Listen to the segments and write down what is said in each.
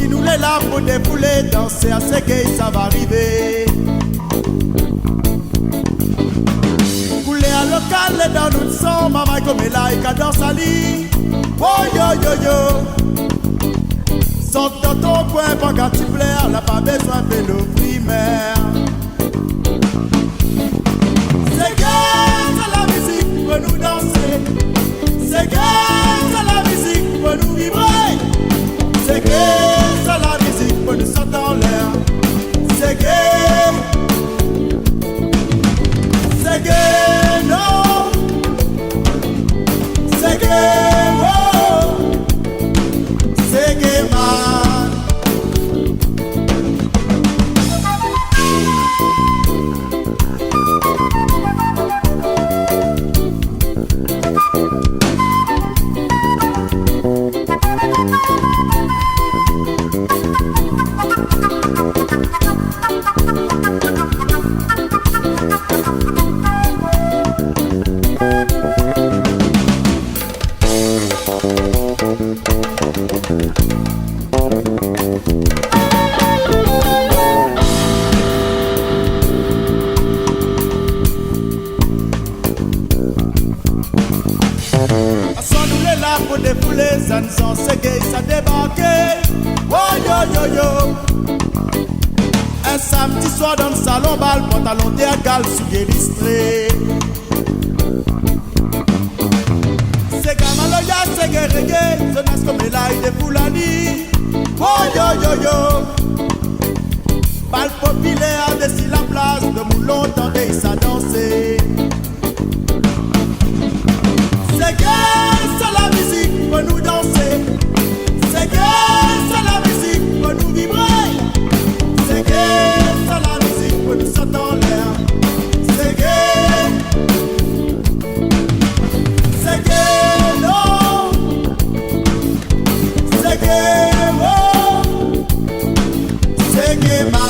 Si nous les là pour débouler, danser à ce que ça va arriver. Couler à local dans notre son, maman comme là et cadence à lit. Oh yo yo yo. Sont dans ton coin, pas quand tu plaires, n'a pas besoin de vélo primaire. C'est que c'est la musique pour nous danser. C'est que c'est la musique pour nous vibrer. C'est que c'est la musique pour nous sauter en l'air. C'est que non. C'est que oh. C'est que man. Pour défouler, ça ne s'en sait que ça débarqué. Oh yo yo yo. Un samedi soir dans le salon, bal, pantalon d'égal, souliers listrés. C'est Kamaloya, c'est Guerregué, jeunesse comme les laïcs de Foulani. Oh yo yo yo. Bal populaire, dessine la place, de moulon, tendez ça danser. C'est que c'est la musique pour nous danser. C'est que c'est la musique pour nous vibrer. C'est que c'est la musique pour nous sauter en l'air. C'est que non. C'est que oh. C'est que man.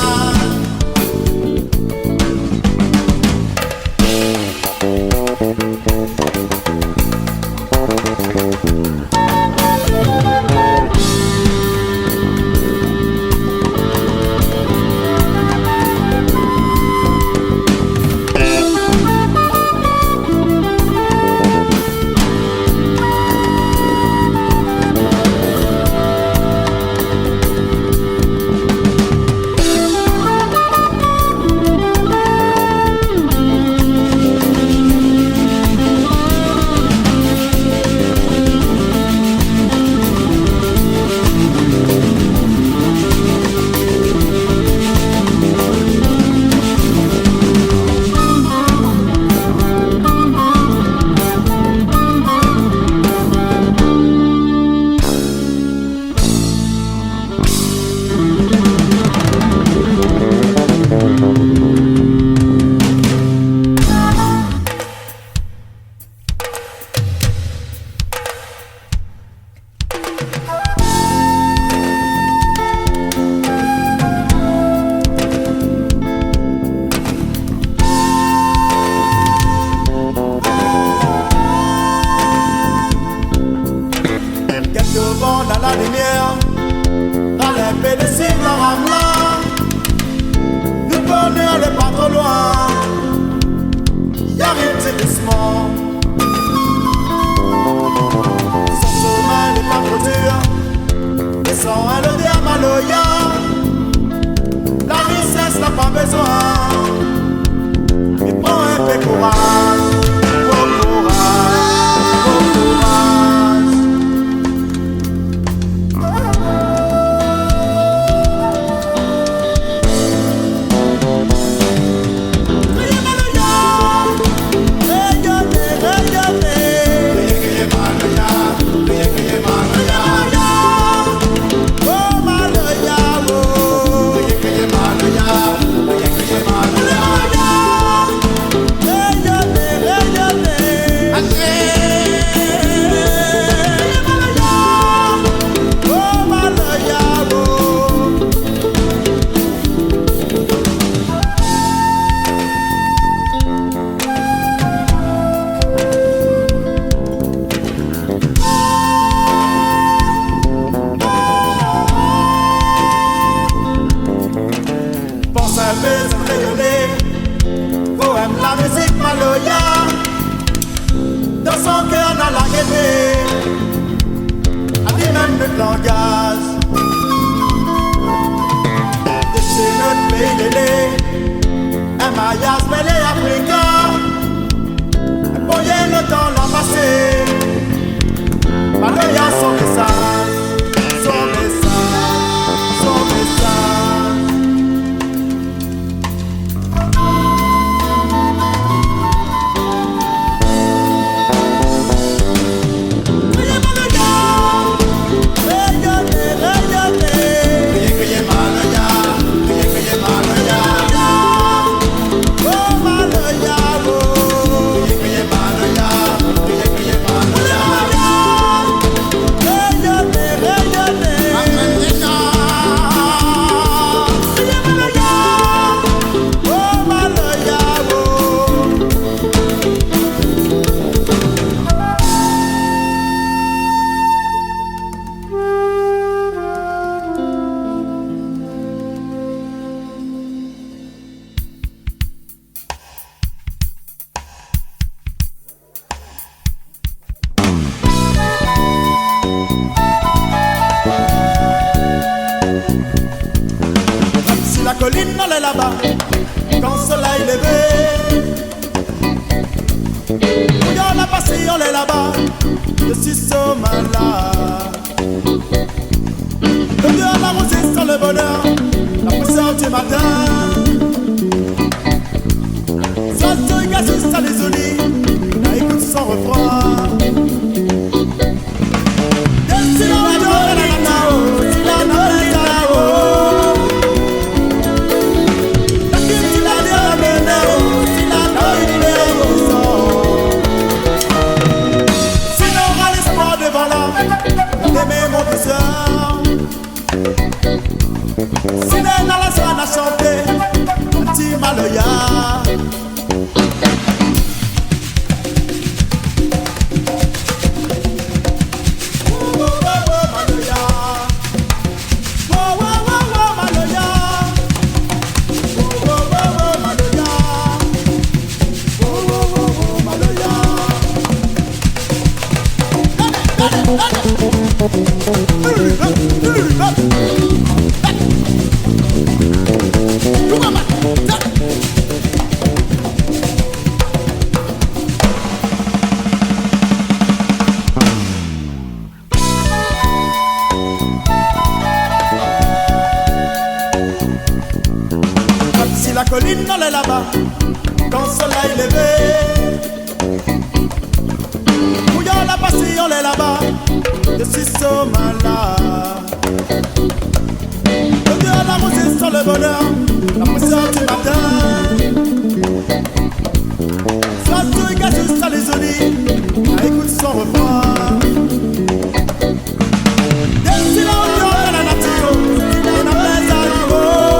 Dans la lumière, dans les pédiciles, la ramla, nous connaissons le pas trop loin. Y'a rien de doucement. Son chemin n'est pas trop dur, mais sans un le diamaloya, la richesse n'a pas besoin. Mais prends un peu courage, bon courage, bon courage. gaz. C'est notre pays lélé, un maillage mêlé africain. Voyez le temps l'a passé, Maloya son message, son message, son message. Criez Maloya, rayonnez, rayonnez. Criez Maloya, criez Maloya. Oh Maloya, oh. Criez Maloya, criez Maloya. Rayonnez, rayonnez. Amandina. Criez Maloya, oh Maloya, oh. Si la colline elle est là-bas, quand le soleil est levé, regarde la passé, on est là-bas, je suis sommeil là. Le Dieu la rosée sur le bonheur, la poussière du matin. Ça se gagne, ça les olit, là écoute son refrain. Si la nature est là-haut, si la nature est là-haut. Si l'un dans la soirée a chanté, petit Maloya. Si la colline elle est là-bas, quand le soleil est levé, mouillant la passée, on est là-bas, je suis sommeil là. Le Dieu la rosée sur le bonheur, la poussière du matin. Soit tout gâche sur les olis, écoute son refrain. Des silences de la nature, on a plein d'animaux.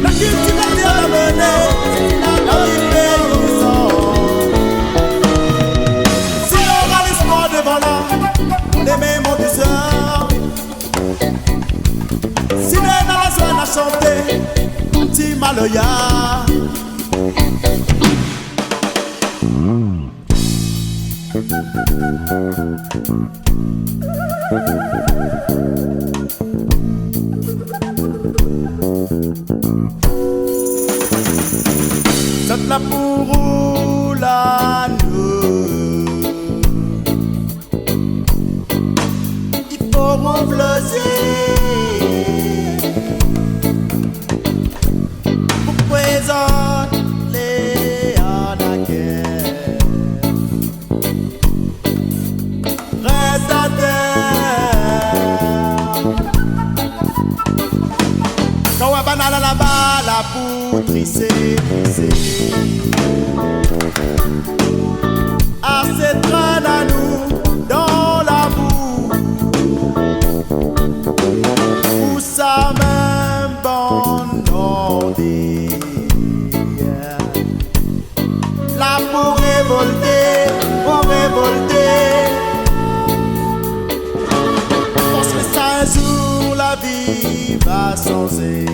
La culture va dire la mener, la vie paysan. Si on a l'espoir devant là, on aimait mon douceur. Si l'un dans la soirée a chanté, petit Maloya. C'est la pour la nous. Il faut renfloser pour présenter à la guerre. Reste à terre. Quand on va banal là-bas, la poutre trisser. Assez traîne à nous dans la boue. Où ça même bon ordi. Là pour révolter, pour révolter. Pense que ça un jour la vie va changer.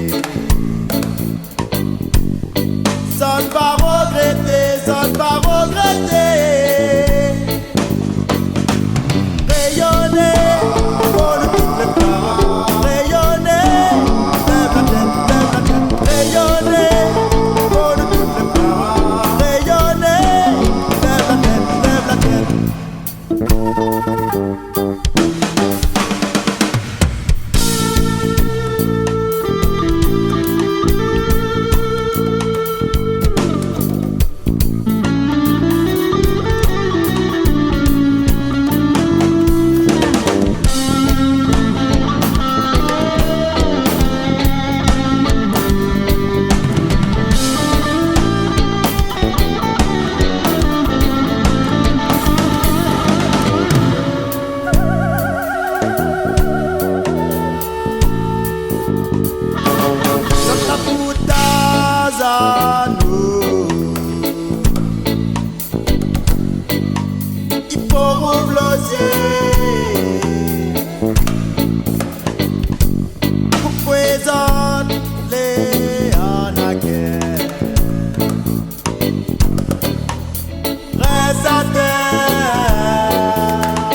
Ça ne va regretter, ça ne va regretter. Rayonner. Santa Putazano il faut rebloser pour présenter les anaquets reste à terre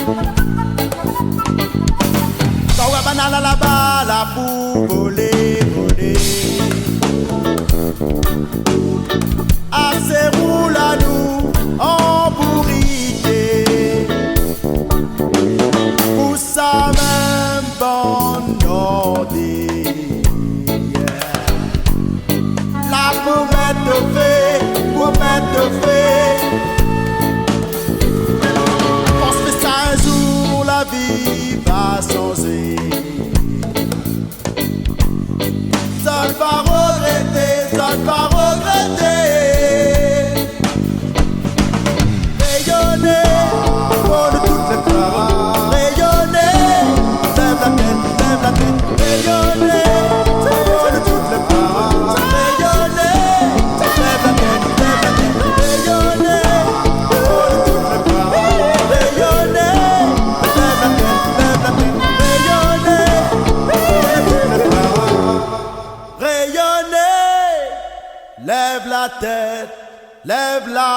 quand on va banana là-bas la pour voler assez roule à nous en bourriquet pour ça même bonne nordée la pour mettre fait pense que ça un jour la vie va changer ça va regretter rayonner pour de toutes les fleurs rayonner lève la tête rayonner pour de toutes les fleurs rayonner lève la tête rayonner pour de toutes les fleurs rayonner lève la tête rayonner pour de toutes les fleurs rayonner lève la tête lève-la